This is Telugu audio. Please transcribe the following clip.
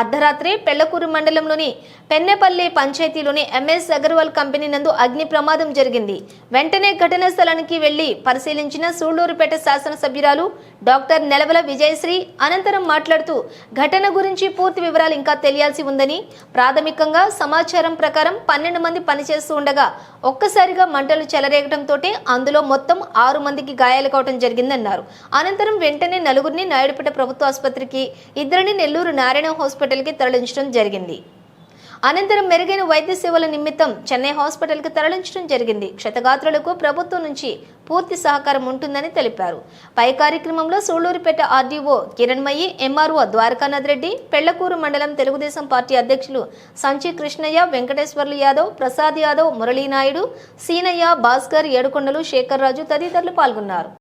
అర్ధరాత్రి పెళ్లకూరు మండలంలోని పెన్నెపల్లి పంచాయతీలోని ఎంఎస్ అగర్వాల్ కంపెనీ నందు అగ్ని ప్రమాదం జరిగింది. వెంటనే ఘటనా స్థలానికి వెళ్లి పరిశీలించిన సూళ్లూరుపేట శాసనసభ్యురాలు డాక్టర్ నెలవల విజయశ్రీ అనంతరం మాట్లాడుతూ ఘటన గురించి పూర్తి వివరాలు ఇంకా తెలియాల్సి ఉందని, ప్రాథమికంగా సమాచారం ప్రకారం 12 మంది పనిచేస్తూ ఉండగా ఒక్కసారిగా మంటలు చెలరేగడంతో అందులో మొత్తం 6 మందికి గాయాలు కావడం జరిగిందన్నారు. అనంతరం వెంటనే నలుగురిని నాయుడుపేట ప్రభుత్వ ఆసుపత్రికి, ఇద్దరిని నెల్లూరు నారాయణ హాస్పిటల్కి తరలించడం జరిగింది. అనంతరం మెరుగైన వైద్య సేవల నిమిత్తం చెన్నై హాస్పిటల్కి తరలించడం జరిగింది. క్షతగాత్రులకు ప్రభుత్వం నుంచి పూర్తి సహకారం ఉంటుందని తెలిపారు. పై కార్యక్రమంలో సూళ్లూరుపేట ఆర్డీఓ కిరణ్మయి, ఎంఆర్ఓ ద్వారకానాథ్ రెడ్డి, పెళ్లకూరు మండలం తెలుగుదేశం పార్టీ అధ్యక్షులు సంచి కృష్ణయ్య, వెంకటేశ్వర్లు యాదవ్, ప్రసాద్ యాదవ్, మురళీనాయుడు, సీనయ్య, భాస్కర్, ఏడుకొండలు, శేఖర్ రాజు తదితరులు పాల్గొన్నారు.